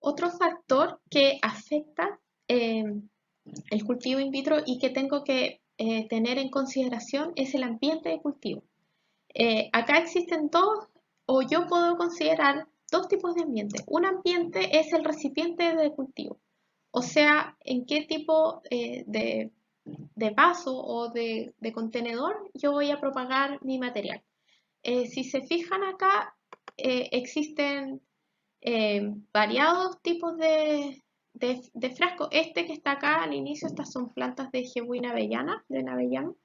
Otro factor que afecta el cultivo in vitro y que tengo que tener en consideración es el ambiente de cultivo. Acá existen dos, o yo puedo considerar dos tipos de ambiente. Un ambiente es el recipiente de cultivo, o sea, en qué tipo de vaso o de contenedor yo voy a propagar mi material. Si se fijan acá, existen variados tipos de frasco. Este que está acá al inicio, estas son plantas de jebuina avellana, de navellano.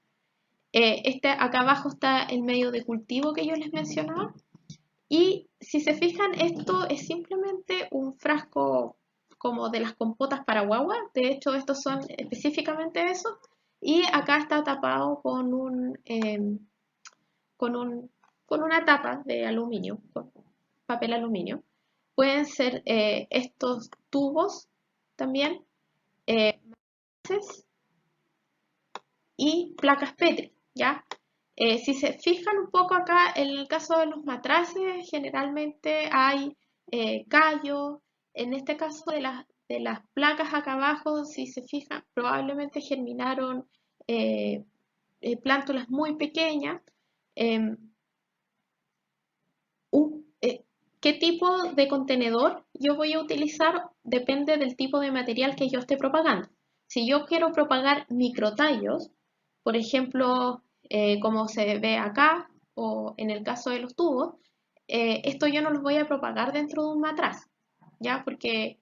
Este acá abajo está el medio de cultivo que yo les mencionaba. Y si se fijan, esto es simplemente un frasco como de las compotas para guagua. De hecho, estos son específicamente esos. Y acá está tapado con, un, con una tapa de aluminio, con papel aluminio. Pueden ser estos tubos también, y placas Petri, ¿ya? Si se fijan un poco acá, en el caso de los matraces, generalmente hay callos. En este caso de las placas acá abajo, si se fijan, probablemente germinaron eh, plántulas muy pequeñas. Eh, ¿Qué tipo de contenedor yo voy a utilizar? Depende del tipo de material que yo esté propagando. Si yo quiero propagar microtallos, por ejemplo, como se ve acá, o en el caso de los tubos, esto yo no los voy a propagar dentro de un matraz, ¿ya? Porque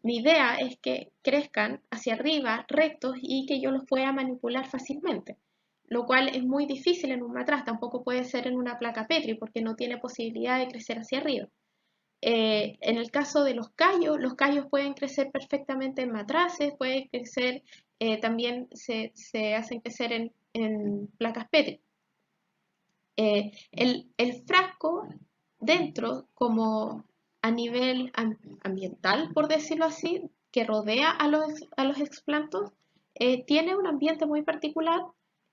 mi idea es que crezcan hacia arriba, rectos, y que yo los pueda manipular fácilmente, lo cual es muy difícil en un matraz, tampoco puede ser en una placa Petri porque no tiene posibilidad de crecer hacia arriba. En el caso de los callos pueden crecer perfectamente en matraces, pueden crecer, también se hacen crecer en placas Petri. El frasco dentro, como a nivel ambiental, por decirlo así, que rodea a los explantos, tiene un ambiente muy particular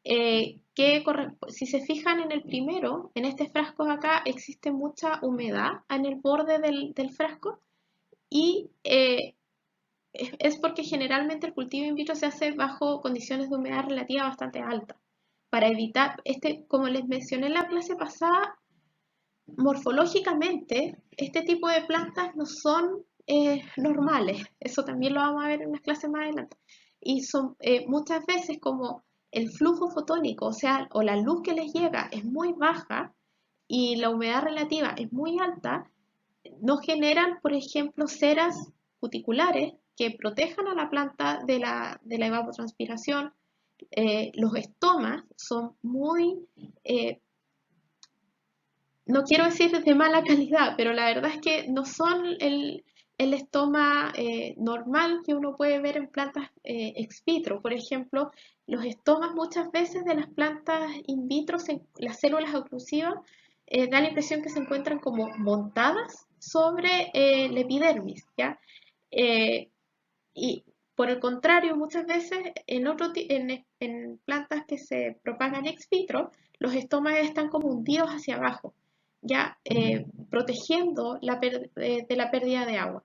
si se fijan en el primero, en este frasco de acá, existe mucha humedad en el borde del frasco y es porque generalmente el cultivo in vitro se hace bajo condiciones de humedad relativa bastante alta. Para evitar, como les mencioné en la clase pasada, morfológicamente, este tipo de plantas no son normales. Eso también lo vamos a ver en unas clases más adelante. Y son muchas veces como el flujo fotónico, o sea, o la luz que les llega es muy baja y la humedad relativa es muy alta, no generan, por ejemplo, ceras cuticulares que protejan a la planta de la evapotranspiración. Los estomas son muy no quiero decir de mala calidad, pero la verdad es que no son el estoma normal que uno puede ver en plantas ex vitro. Por ejemplo, los estomas muchas veces de las plantas in vitro, las células oclusivas, da la impresión que se encuentran como montadas sobre la epidermis, ¿ya? Eh, y por el contrario, muchas veces en plantas que se propagan ex vitro, los estomas están como hundidos hacia abajo, ya protegiendo de la pérdida de agua.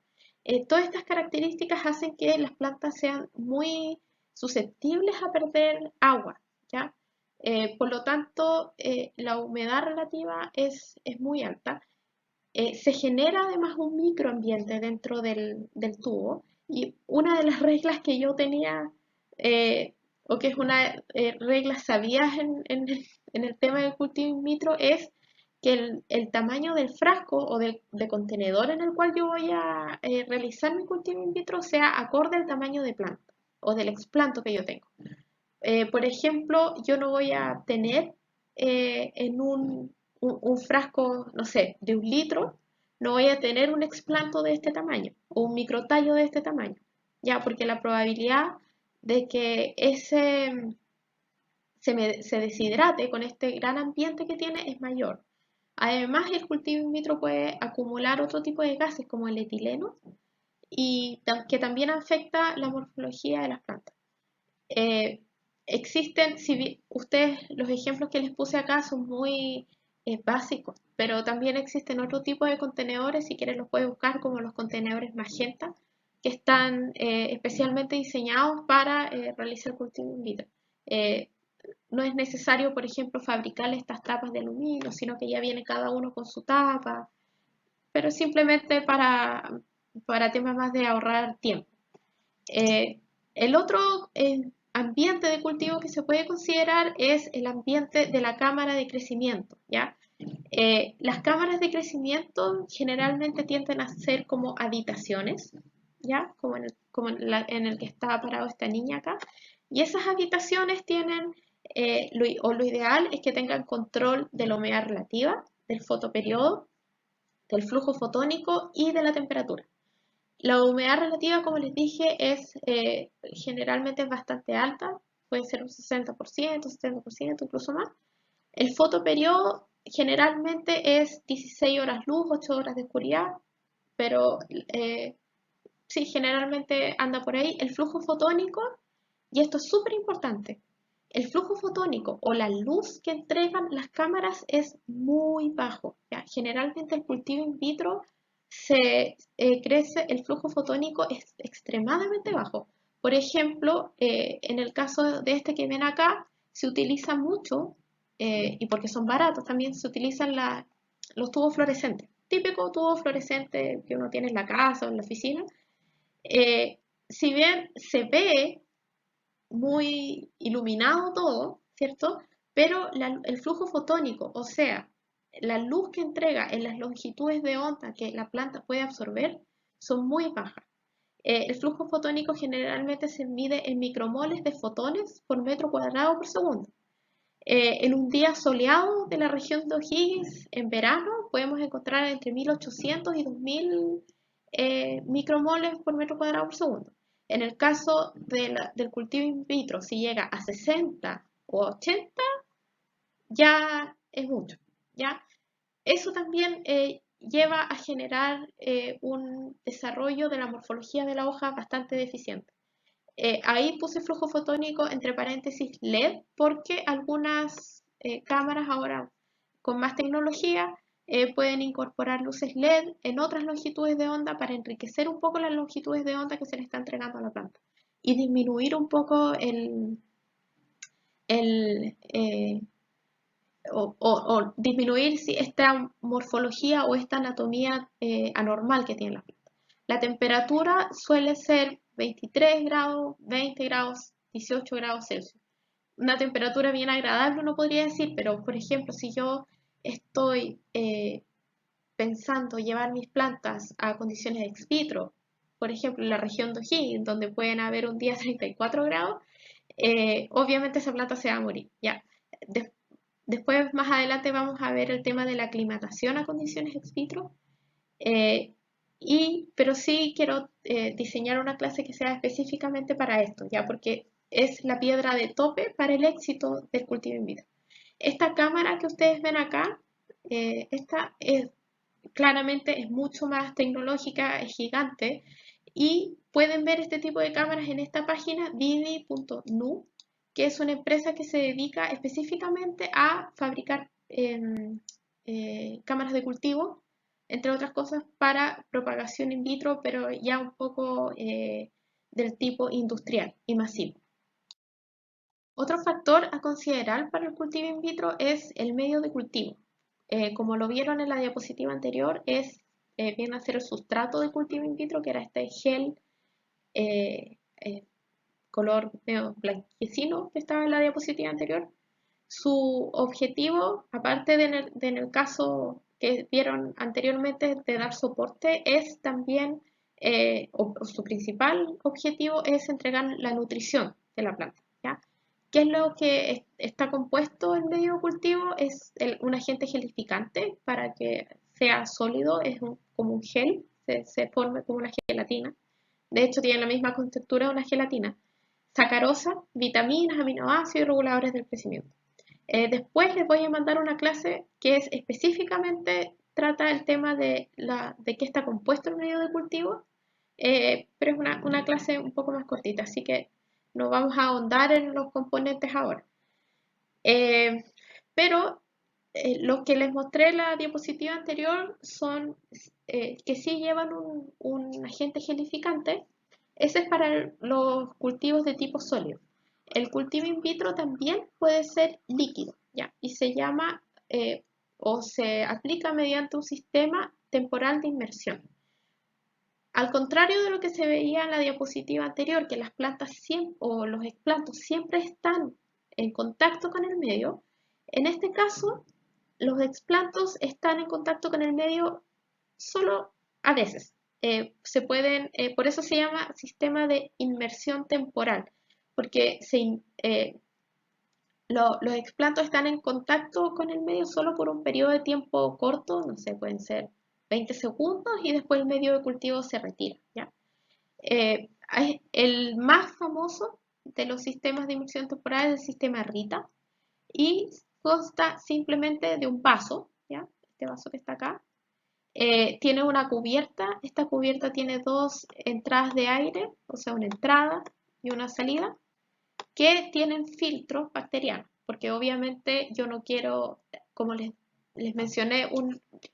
Todas estas características hacen que las plantas sean muy susceptibles a perder agua, ¿ya? Por lo tanto, la humedad relativa es muy alta. Se genera además un microambiente dentro del tubo y una de las reglas que yo tenía, o que es una regla sabía en el tema del cultivo in vitro, es que el tamaño del frasco o de contenedor en el cual yo voy a realizar mi cultivo in vitro sea acorde al tamaño de planta o del explanto que yo tengo. Por ejemplo, yo no voy a tener en un frasco, no sé, de 1 litro, no voy a tener un explanto de este tamaño o un microtallo de este tamaño, ya, porque la probabilidad de que ese se deshidrate con este gran ambiente que tiene es mayor. Además, el cultivo in vitro puede acumular otro tipo de gases como el etileno y que también afecta la morfología de las plantas. Eh, Existen, si ustedes, los ejemplos que les puse acá son muy básicos, pero también existen otro tipo de contenedores, si quieres los puedes buscar como los contenedores magenta, que están especialmente diseñados para realizar cultivo in vitro. No es necesario, por ejemplo, fabricar estas tapas de aluminio, sino que ya viene cada uno con su tapa, pero simplemente para temas más de ahorrar tiempo. El otro ambiente de cultivo que se puede considerar es el ambiente de la cámara de crecimiento, ¿ya? Las cámaras de crecimiento generalmente tienden a ser como habitaciones, ¿ya? En el que está parado esta niña acá. Y esas habitaciones tienen, lo ideal es que tengan control de la humedad relativa, del fotoperiodo, del flujo fotónico y de la temperatura. La humedad relativa, como les dije, generalmente es bastante alta, puede ser un 60%, 70%, incluso más. El fotoperiodo generalmente es 16 horas luz, 8 horas de oscuridad, pero sí, generalmente anda por ahí. El flujo fotónico, y esto es súper importante, el flujo fotónico o la luz que entregan las cámaras es muy bajo, ¿ya? Generalmente el cultivo in vitro crece, el flujo fotónico es extremadamente bajo. Por ejemplo, en el caso de este que ven acá, se utiliza mucho, y porque son baratos también, se utilizan los tubos fluorescentes. Típico tubo fluorescente que uno tiene en la casa o en la oficina. Si bien se ve muy iluminado todo, ¿cierto? Pero el flujo fotónico, o sea, la luz que entrega en las longitudes de onda que la planta puede absorber, son muy bajas. El flujo fotónico generalmente se mide en micromoles de fotones por metro cuadrado por segundo. En un día soleado de la región de O'Higgins, en verano, podemos encontrar entre 1800 y 2000 micromoles por metro cuadrado por segundo. En el caso del cultivo in vitro, si llega a 60 o 80, ya es mucho, ¿ya? Eso también lleva a generar un desarrollo de la morfología de la hoja bastante deficiente. Ahí puse flujo fotónico entre paréntesis LED porque algunas cámaras ahora con más tecnología pueden incorporar luces LED en otras longitudes de onda para enriquecer un poco las longitudes de onda que se le está entregando a la planta y disminuir un poco el disminuir si esta morfología o esta anatomía anormal que tiene la planta. La temperatura suele ser 23 grados, 20 grados, 18 grados Celsius. Una temperatura bien agradable, uno podría decir, pero por ejemplo, si yo estoy pensando llevar mis plantas a condiciones ex vitro, por ejemplo, en la región de O'Higgins, donde pueden haber un día 34 grados, obviamente esa planta se va a morir. ¿Ya? Después, más adelante, vamos a ver el tema de la aclimatación a condiciones ex vitro. Pero sí quiero diseñar una clase que sea específicamente para esto, ya porque es la piedra de tope para el éxito del cultivo in vitro. Esta cámara que ustedes ven acá, esta claramente es mucho más tecnológica, es gigante, y pueden ver este tipo de cámaras en esta página vivi.nu, que es una empresa que se dedica específicamente a fabricar cámaras de cultivo, entre otras cosas, para propagación in vitro, pero ya un poco del tipo industrial y masivo. Otro factor a considerar para el cultivo in vitro es el medio de cultivo. Como lo vieron en la diapositiva anterior, viene a ser el sustrato de cultivo in vitro, que era este gel color medio blanquecino que estaba en la diapositiva anterior. Su objetivo, aparte en el caso que vieron anteriormente de dar soporte, es también, o su principal objetivo es entregar la nutrición de la planta, ¿ya? ¿Qué es lo que está compuesto el medio de cultivo? Es un agente gelificante para que sea sólido, como un gel, se forme como una gelatina. De hecho, tiene la misma contextura de una gelatina. Sacarosa, vitaminas, aminoácidos y reguladores del crecimiento. Después les voy a mandar una clase que es específicamente trata el tema de qué está compuesto el medio de cultivo, pero es una clase un poco más cortita, así que no vamos a ahondar en los componentes ahora. Pero Los que les mostré en la diapositiva anterior son que sí llevan un agente gelificante. Ese es para los cultivos de tipo sólido. El cultivo in vitro también puede ser líquido, ¿ya? Y se llama o se aplica mediante un sistema temporal de inmersión. Al contrario de lo que se veía en la diapositiva anterior, que las plantas o los explantos siempre están en contacto con el medio, en este caso los explantos están en contacto con el medio solo a veces. Por eso se llama sistema de inmersión temporal, porque los explantos están en contacto con el medio solo por un periodo de tiempo corto, no sé, pueden ser 20 segundos y después el medio de cultivo se retira, ¿ya? El más famoso de los sistemas de inmersión temporal es el sistema RITA y consta simplemente de un vaso, ¿ya? Este vaso que está acá. Tiene una cubierta, esta cubierta tiene dos entradas de aire, o sea, una entrada y una salida, que tienen filtros bacterianos, porque obviamente yo no quiero, como les mencioné,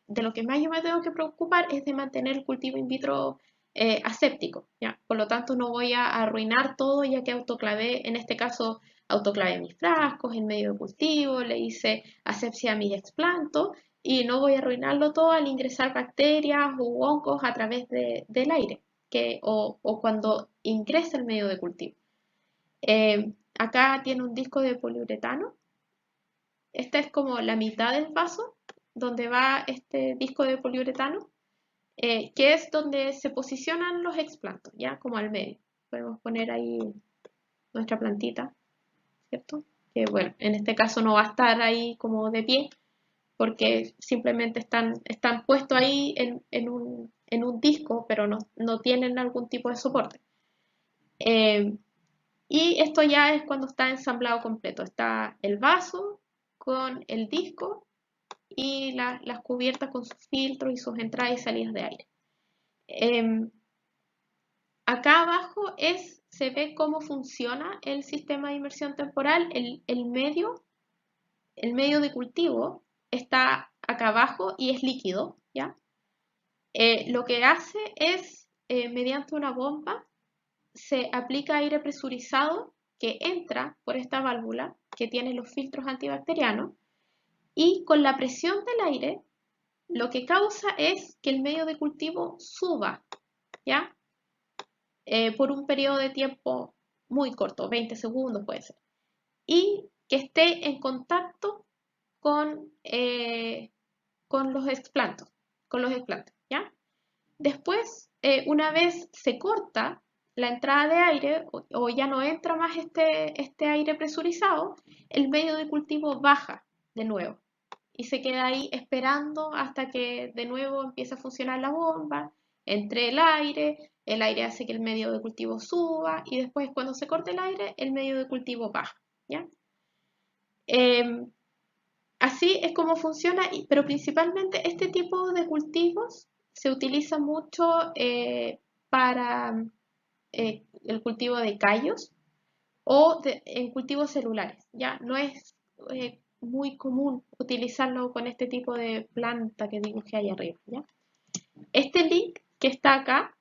de lo que más yo me tengo que preocupar es de mantener el cultivo in vitro aséptico, ¿ya? Por lo tanto, no voy a arruinar todo, ya que autoclavé, en este caso, autoclavé mis frascos, el medio de cultivo, le hice asepsia a mis explantos, y no voy a arruinarlo todo al ingresar bacterias u hongos a través del aire, o cuando ingresa el medio de cultivo. Acá tiene un disco de poliuretano. Esta es como la mitad del vaso donde va este disco de poliuretano, que es donde se posicionan los explantos, ya como al medio. Podemos poner ahí nuestra plantita, ¿cierto? Que bueno, en este caso no va a estar ahí como de pie, porque simplemente están puestos ahí en un disco, pero no tienen algún tipo de soporte. Y esto ya es cuando está ensamblado completo. Está el vaso con el disco y las cubiertas con sus filtros y sus entradas y salidas de aire. Acá abajo se ve cómo funciona el sistema de inmersión temporal. El medio de cultivo está acá abajo y es líquido, ¿ya? Lo que hace es, mediante una bomba, se aplica aire presurizado que entra por esta válvula que tiene los filtros antibacterianos y con la presión del aire lo que causa es que el medio de cultivo suba, ¿ya? Por un periodo de tiempo muy corto, 20 segundos puede ser, y que esté en contacto con los explantos, ¿ya? Después, una vez se corta la entrada de aire o ya no entra más este aire presurizado, el medio de cultivo baja de nuevo y se queda ahí esperando hasta que de nuevo empiece a funcionar la bomba, entre el aire hace que el medio de cultivo suba y después cuando se corte el medio de cultivo baja, ¿ya? Así es como funciona, pero principalmente este tipo de cultivos se utiliza mucho para el cultivo de callos o en cultivos celulares. Ya no es muy común utilizarlo con este tipo de planta que dibujé ahí arriba. ¿Ya? Este link que está acá,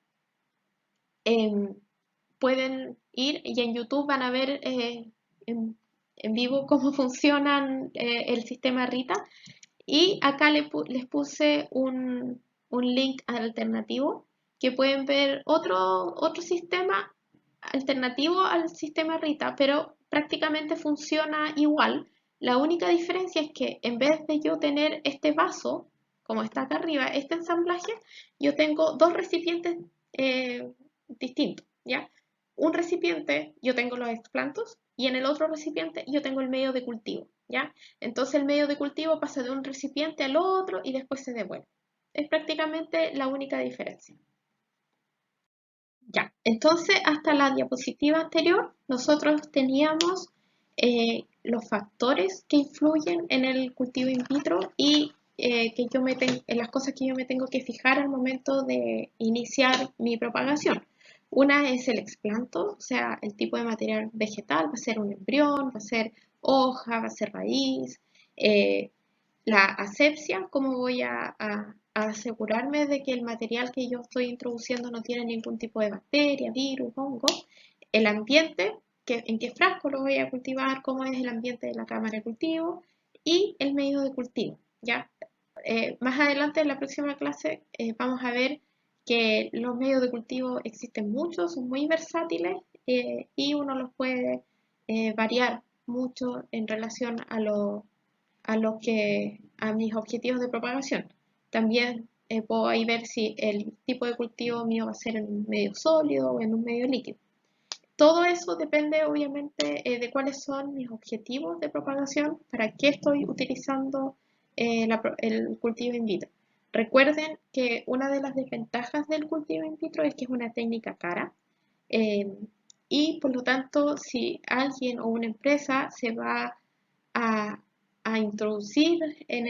pueden ir y en YouTube van a ver en vivo cómo funcionan el sistema RITA. Y acá les puse un link alternativo que pueden ver otro sistema alternativo al sistema RITA, pero prácticamente funciona igual. La única diferencia es que en vez de yo tener este vaso, como está acá arriba, este ensamblaje, yo tengo dos recipientes distintos, ¿ya? Un recipiente yo tengo los explantos y en el otro recipiente yo tengo el medio de cultivo, ¿ya? Entonces el medio de cultivo pasa de un recipiente al otro y después se devuelve. Es prácticamente la única diferencia. Ya, entonces hasta la diapositiva anterior nosotros teníamos los factores que influyen en el cultivo in vitro y en las cosas que yo me tengo que fijar al momento de iniciar mi propagación. Una es el explanto, o sea, el tipo de material vegetal, va a ser un embrión, va a ser hoja, va a ser raíz, eh, la asepsia, cómo voy a asegurarme de que el material que yo estoy introduciendo no tiene ningún tipo de bacteria, virus, hongo, el ambiente, en qué frasco lo voy a cultivar, cómo es el ambiente de la cámara de cultivo y el medio de cultivo, ¿ya? Más adelante en la próxima clase vamos a ver que los medios de cultivo existen muchos, son muy versátiles y uno los puede variar mucho en relación a mis objetivos de propagación. También puedo ahí ver si el tipo de cultivo mío va a ser en un medio sólido o en un medio líquido. Todo eso depende obviamente de cuáles son mis objetivos de propagación, para qué estoy utilizando el cultivo in vitro. Recuerden que una de las desventajas del cultivo in vitro es que es una técnica cara eh, y por lo tanto si alguien o una empresa se va a, a introducir en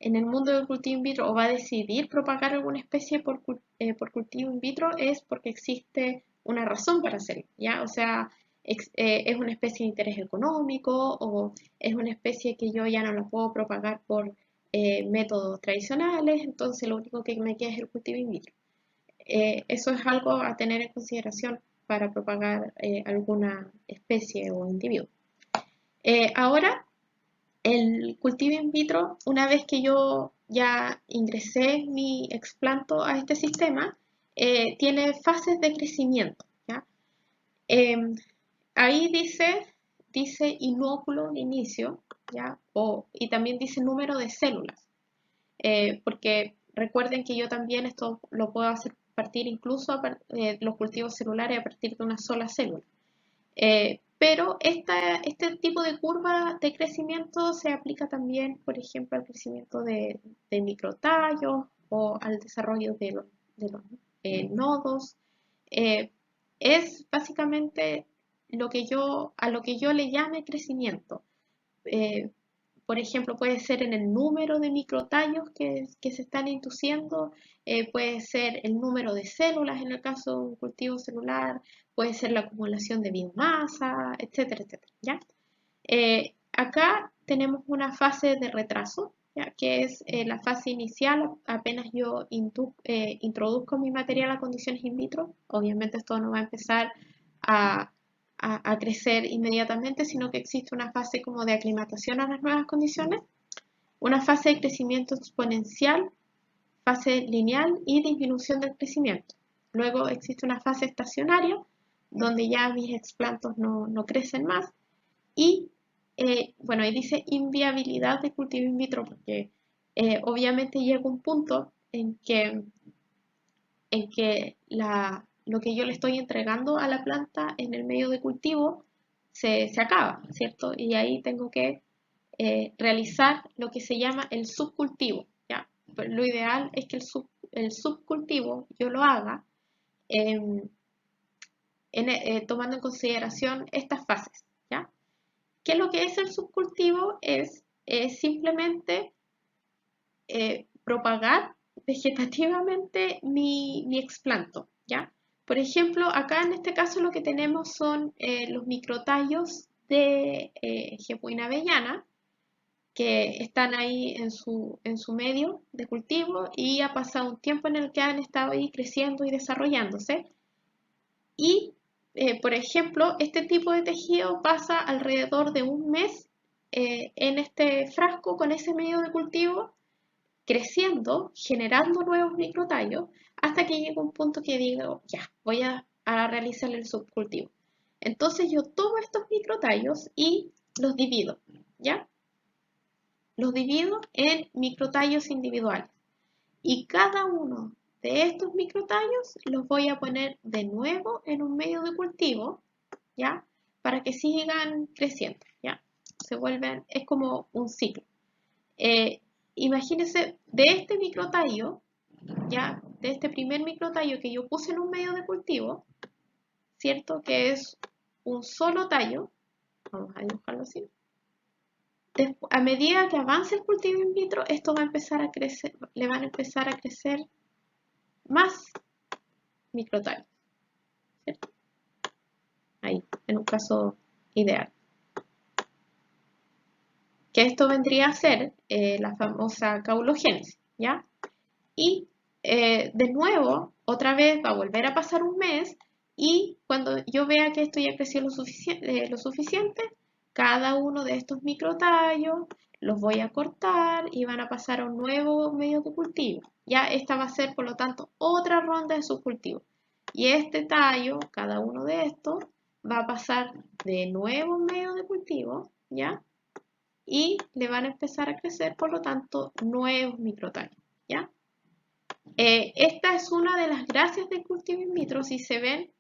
el mundo del cultivo in vitro o va a decidir propagar alguna especie por cultivo in vitro es porque existe una razón para hacerlo, ¿ya? O sea, es una especie de interés económico o es una especie que yo ya no la puedo propagar por métodos tradicionales, entonces lo único que me queda es el cultivo in vitro. Eso es algo a tener en consideración para propagar alguna especie o individuo. Ahora, el cultivo in vitro, una vez que yo ya ingresé mi explanto a este sistema, tiene fases de crecimiento, ¿ya? Em, Ahí dice inóculo de inicio, ¿ya? Y también dice número de células, porque recuerden que yo también esto lo puedo hacer partir incluso los cultivos celulares a partir de una sola célula. Pero este tipo de curva de crecimiento se aplica también, por ejemplo, al crecimiento de microtallos o al desarrollo de los nodos. Eh, es básicamente a lo que yo le llame crecimiento. Eh, por ejemplo, puede ser en el número de microtallos que se están induciendo, puede ser el número de células en el caso de un cultivo celular, puede ser la acumulación de biomasa, etcétera, etcétera, ¿ya? Acá tenemos una fase de retraso, ¿ya? Que es la fase inicial, apenas yo introduzco mi material a condiciones in vitro. Obviamente esto no va a empezar a, a crecer inmediatamente, sino que existe una fase como de aclimatación a las nuevas condiciones, una fase de crecimiento exponencial, fase lineal y disminución del crecimiento. Luego existe una fase estacionaria, donde ya mis explantos no crecen más, y bueno, ahí dice inviabilidad de cultivo in vitro, porque obviamente llega un punto en que lo que yo le estoy entregando a la planta en el medio de cultivo se acaba, ¿cierto? Y ahí tengo que realizar lo que se llama el subcultivo, ¿ya? Pero lo ideal es que el subcultivo yo lo haga em, tomando en consideración estas fases, ¿ya? ¿Qué es lo que es el subcultivo? Es simplemente propagar vegetativamente mi explanto, ¿ya? Por ejemplo, acá en este caso lo que tenemos son los microtallos de Gepuina avellana, que están ahí en su medio de cultivo y ha pasado un tiempo en el que han estado ahí creciendo y desarrollándose. Y, por ejemplo, este tipo de tejido pasa alrededor de un mes en este frasco con ese medio de cultivo, creciendo, generando nuevos microtallos, hasta que llega un punto que digo, ya, voy a realizar el subcultivo. Entonces yo tomo estos microtallos y los divido, ¿ya? Los divido en microtallos individuales. Y cada uno de estos microtallos los voy a poner de nuevo en un medio de cultivo, ¿ya? Para que sigan creciendo, ¿ya? Es como un ciclo. Eh, Imagínense, de este microtallo, ¿ya? De este primer microtallo que yo puse en un medio de cultivo, ¿cierto? Que es un solo tallo, vamos a dibujarlo así. A medida que avance el cultivo in vitro, esto va a empezar a crecer, le van a empezar a crecer más microtallos, ¿cierto? Ahí, en un caso ideal. que esto vendría a ser la famosa caulogénesis, ¿ya? Y de nuevo, otra vez va a volver a pasar un mes y cuando yo vea que esto ya creció lo suficiente, cada uno de estos microtallos los voy a cortar y van a pasar a un nuevo medio de cultivo. Ya esta va a ser, por lo tanto, otra ronda de subcultivo. Y este tallo, cada uno de estos, va a pasar de nuevo a un medio de cultivo, ¿ya? Y le van a empezar a crecer, por lo tanto, nuevos microtallos, ¿ya? Esta es una de las gracias del cultivo in vitro. Si se ven,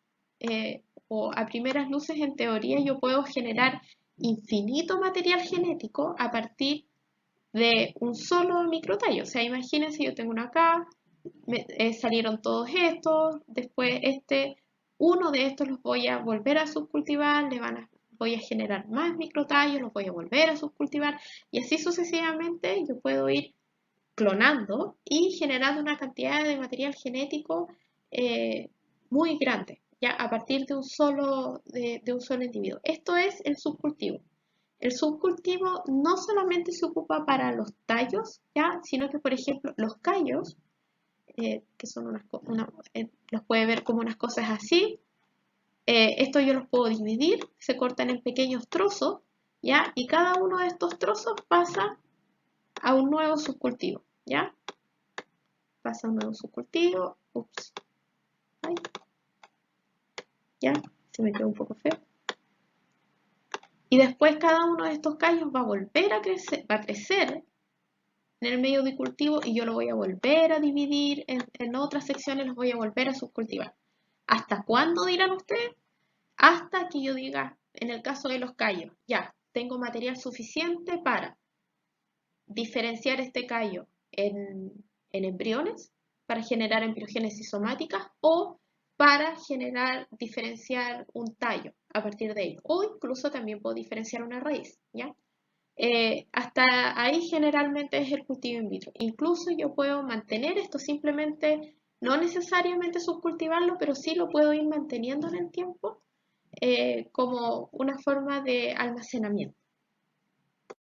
o a primeras luces, en teoría, yo puedo generar infinito material genético a partir de un solo microtallo. O sea, imagínense, yo tengo una acá, salieron todos estos, después uno de estos los voy a volver a subcultivar, voy a generar más microtallos, los voy a volver a subcultivar y así sucesivamente yo puedo ir clonando y generando una cantidad de material genético muy grande, ya a partir de un solo individuo. Esto es el subcultivo. El subcultivo no solamente se ocupa para los tallos, ya, sino que, por ejemplo, los callos, que son los puede ver como unas cosas así. Esto yo los puedo dividir, se cortan en pequeños trozos, ya, y cada uno de estos trozos pasa a un nuevo subcultivo, ya. Pasa a un nuevo subcultivo. Ups. Ay. Ya, se me quedó un poco feo. Y después cada uno de estos callos va a volver a crecer en el medio de cultivo y yo lo voy a volver a dividir en otras secciones, los voy a volver a subcultivar. ¿Hasta cuándo dirán ustedes? Hasta que yo diga, en el caso de los callos, ya, tengo material suficiente para diferenciar este callo en embriones, para generar embriogénesis somática o para diferenciar un tallo a partir de ello. O incluso también puedo diferenciar una raíz, ¿ya? Hasta ahí generalmente es el cultivo in vitro. Incluso yo puedo mantener esto simplemente, no necesariamente subcultivarlo, pero sí lo puedo ir manteniendo en el tiempo como una forma de almacenamiento,